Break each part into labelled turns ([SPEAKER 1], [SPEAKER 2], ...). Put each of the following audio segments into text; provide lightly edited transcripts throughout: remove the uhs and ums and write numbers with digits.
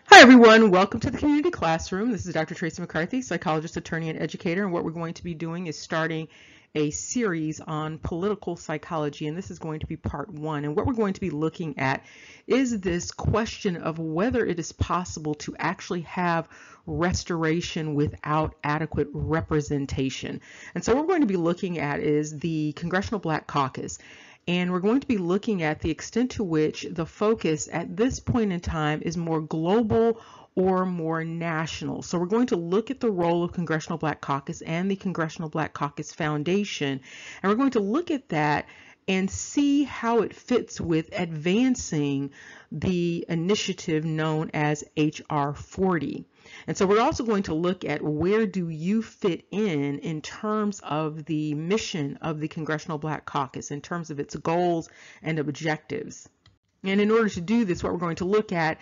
[SPEAKER 1] Hi everyone, welcome to the community classroom. This is Dr. Tracey McCarthy, psychologist, attorney, and educator, and what we're going to be doing is starting a series on political psychology, and this is going to be part 1. And what we're going to be looking at is this question of whether it is possible to actually have restoration without adequate representation. And so what we're going to be looking at is the Congressional Black Caucus. And we're going to be looking at the extent to which the focus at this point in time is more global or more national. So we're going to look at the role of Congressional Black Caucus and the Congressional Black Caucus Foundation, and we're going to look at that and see how it fits with advancing the initiative known as HR 40. And so we're also going to look at where do you fit in terms of the mission of the Congressional Black Caucus, in terms of its goals and objectives. And in order to do this, what we're going to look at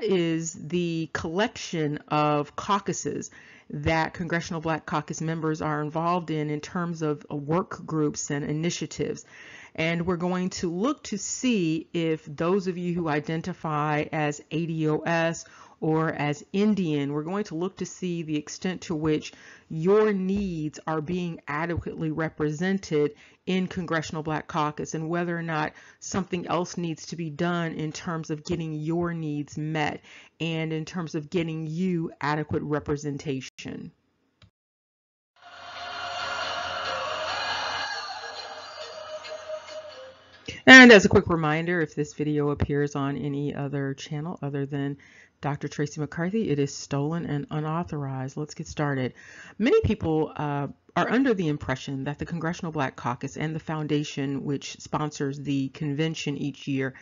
[SPEAKER 1] is the collection of caucuses that Congressional Black Caucus members are involved in terms of work groups and initiatives. And we're going to look to see if those of you who identify as ADOS or as Indian, we're going to look to see the extent to which your needs are being adequately represented in Congressional Black Caucus, and whether or not something else needs to be done in terms of getting your needs met and in terms of getting you adequate representation. And as a quick reminder, if this video appears on any other channel other than Dr. Tracey McCarthy, it is stolen and unauthorized. Let's get started. Many people are under the impression that the Congressional Black Caucus and the foundation, which sponsors the convention each year,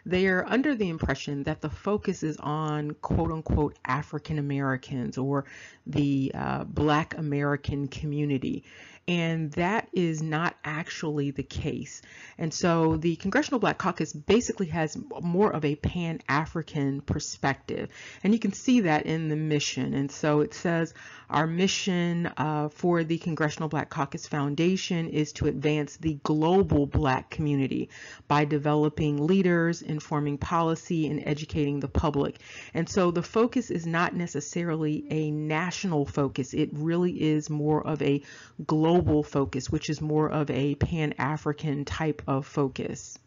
[SPEAKER 1] they are under the impression that the focus is on quote-unquote African Americans or the Black American community. And that is not actually the case. And so the Congressional Black Caucus basically has more of a Pan-African perspective. And you can see that in the mission. And so it says our mission for the Congressional Black Caucus Foundation is to advance the global Black community by developing leaders, informing policy, and educating the public. And so the focus is not necessarily a national focus. It really is more of a global focus, which is more of a Pan-African type of focus.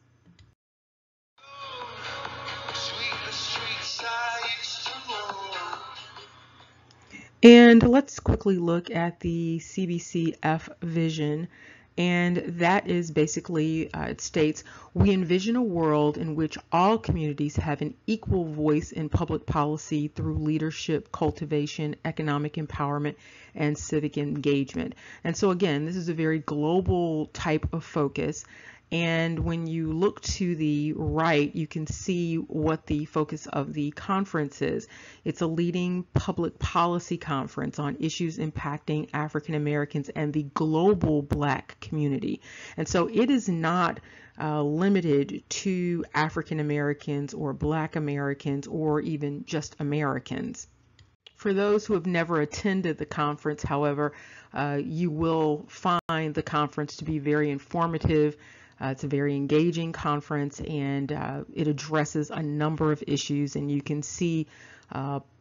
[SPEAKER 1] And let's quickly look at the CBCF vision. And that is basically, it states, we envision a world in which all communities have an equal voice in public policy through leadership, cultivation, economic empowerment, and civic engagement. And so again, this is a very global type of focus. And when you look to the right, you can see what the focus of the conference is. It's a leading public policy conference on issues impacting African Americans and the global Black community. And so it is not limited to African Americans or Black Americans or even just Americans. For those who have never attended the conference, however, you will find the conference to be very informative. It's a very engaging conference, and it addresses a number of issues, and you can see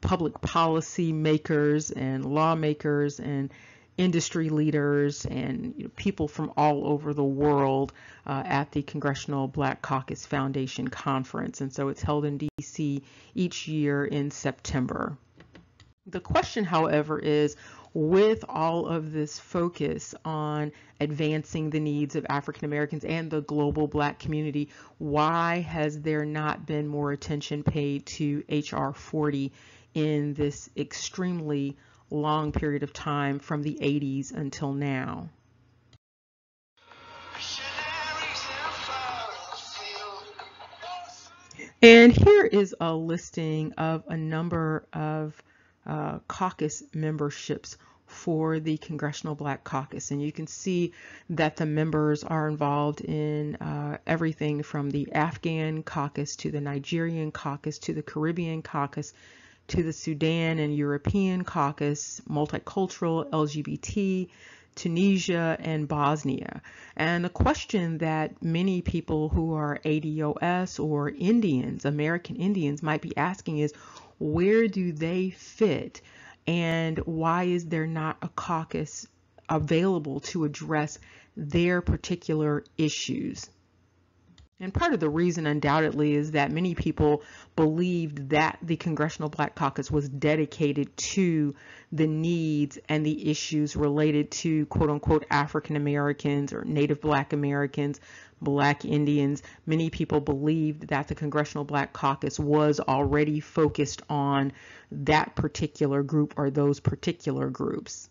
[SPEAKER 1] public policy makers and lawmakers and industry leaders and people from all over the world at the Congressional Black Caucus Foundation Conference. And so it's held in DC each year in September. The question, however, is, with all of this focus on advancing the needs of African Americans and the global Black community, why has there not been more attention paid to HR 40 in this extremely long period of time from the 80s until now? And here is a listing of a number of caucus memberships for the Congressional Black Caucus, and you can see that the members are involved in everything from the Afghan caucus to the Nigerian caucus to the Caribbean caucus to the Sudan and European caucus, multicultural, LGBT, Tunisia, and Bosnia. And the question that many people who are ADOS or Indians, American Indians, might be asking is, where do they fit? And why is there not a caucus available to address their particular issues? And part of the reason, undoubtedly, is that many people believed that the Congressional Black Caucus was dedicated to the needs and the issues related to, quote unquote, African Americans or Native Black Americans, Black Indians. Many people believed that the Congressional Black Caucus was already focused on that particular group or those particular groups.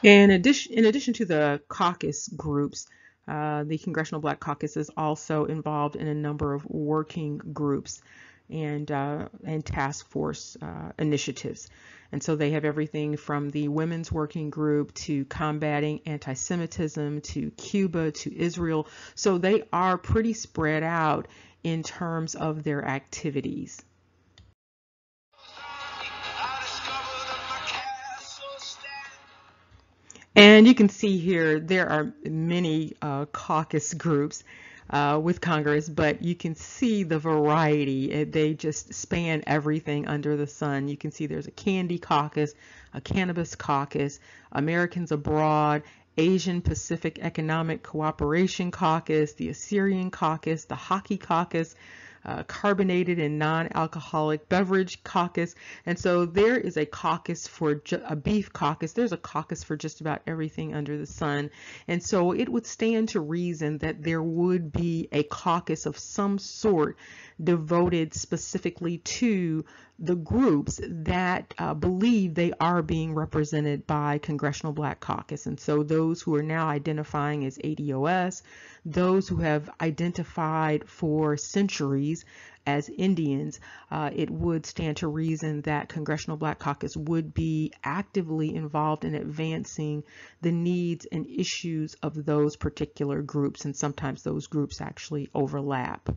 [SPEAKER 1] In addition to the caucus groups, the Congressional Black Caucus is also involved in a number of working groups and task force initiatives. And so they have everything from the Women's Working Group to combating anti-Semitism to Cuba to Israel. So they are pretty spread out in terms of their activities. And you can see here there are many caucus groups with Congress, but you can see the variety. They just span everything under the sun. You can see there's a candy caucus, a cannabis caucus, Americans Abroad, Asian Pacific Economic Cooperation Caucus, the Assyrian Caucus, the Hockey Caucus, carbonated and non-alcoholic beverage caucus. And so there is a caucus for a beef caucus. There's a caucus for just about everything under the sun. And so it would stand to reason that there would be a caucus of some sort devoted specifically to the groups that believe they are being represented by Congressional Black Caucus. And so those who are now identifying as ADOS, those who have identified for centuries as Indians, it would stand to reason that Congressional Black Caucus would be actively involved in advancing the needs and issues of those particular groups, and sometimes those groups actually overlap.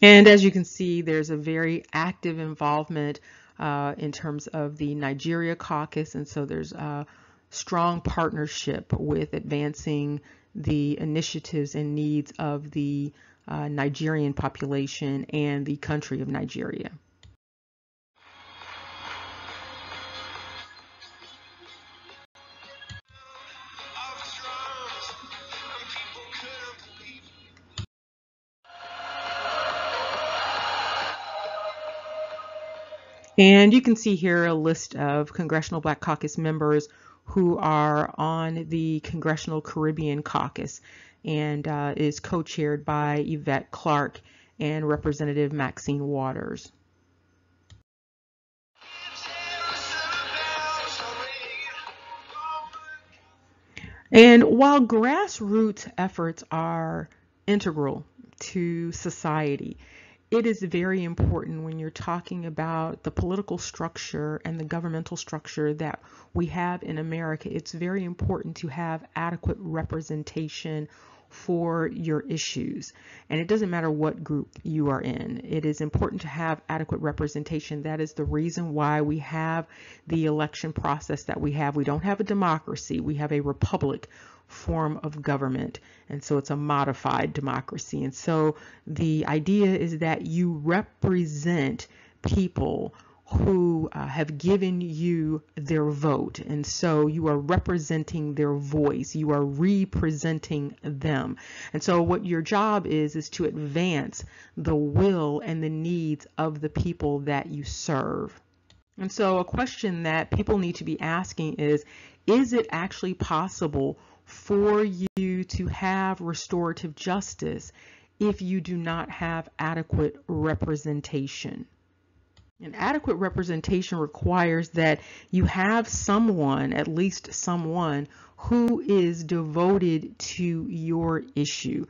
[SPEAKER 1] And as you can see, there's a very active involvement in terms of the Nigeria caucus, and so there's a strong partnership with advancing the initiatives and needs of the Nigerian population and the country of Nigeria. And you can see here a list of Congressional Black Caucus members who are on the Congressional Caribbean Caucus, and is co-chaired by Yvette Clarke and Representative Maxine Waters. And while grassroots efforts are integral to society, it is very important when you're talking about the political structure and the governmental structure that we have in America. It's very important to have adequate representation for your issues. And it doesn't matter what group you are in. It is important to have adequate representation. That is the reason why we have the election process that we have. We don't have a democracy. We have a republic form of government, and so it's a modified democracy. And so the idea is that you represent people who have given you their vote, and so you are representing their voice, you are representing them. And so what your job is to advance the will and the needs of the people that you serve. And so a question that people need to be asking is it actually possible for you to have restorative justice if you do not have adequate representation? And adequate representation requires that you have someone, at least someone, who is devoted to your issue,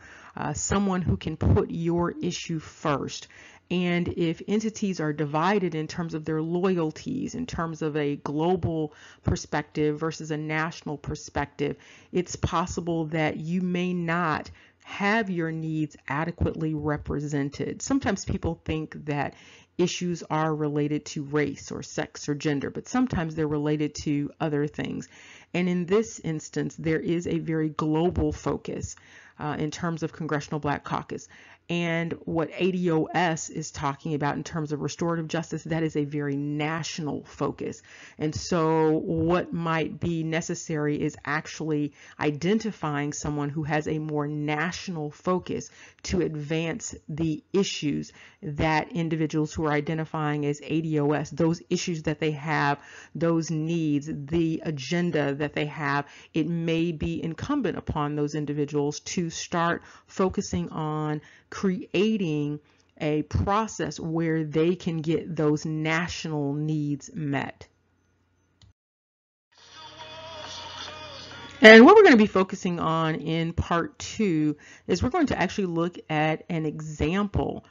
[SPEAKER 1] someone who can put your issue first. And if entities are divided in terms of their loyalties, in terms of a global perspective versus a national perspective, it's possible that you may not have your needs adequately represented. Sometimes people think that issues are related to race or sex or gender, but sometimes they're related to other things. And in this instance, there is a very global focus in terms of Congressional Black Caucus. And what ADOS is talking about in terms of restorative justice, that is a very national focus. And so what might be necessary is actually identifying someone who has a more national focus to advance the issues that individuals who are identifying as ADOS, those issues that they have, those needs, the agenda that they have. It may be incumbent upon those individuals to start focusing on creating a process where they can get those national needs met. And what we're going to be focusing on in part 2 is we're going to actually look at an example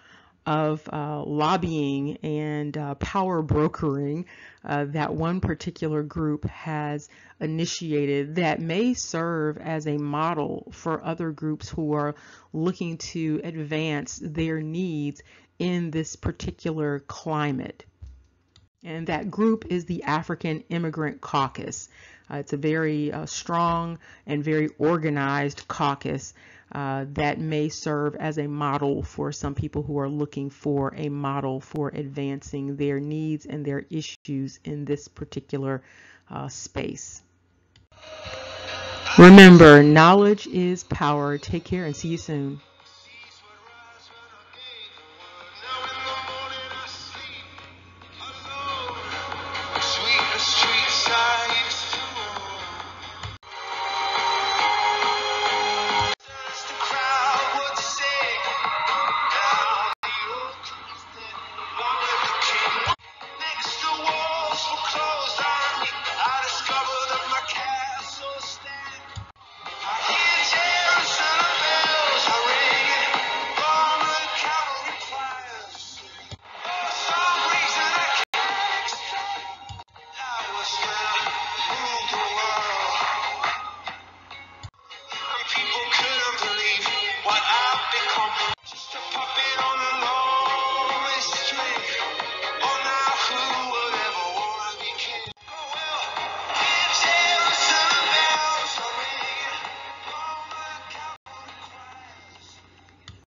[SPEAKER 1] of lobbying and power brokering that one particular group has initiated that may serve as a model for other groups who are looking to advance their needs in this particular climate. And that group is the African Immigrant Caucus. It's a very strong and very organized caucus that may serve as a model for some people who are looking for a model for advancing their needs and their issues in this particular space. Remember, knowledge is power. Take care and see you soon.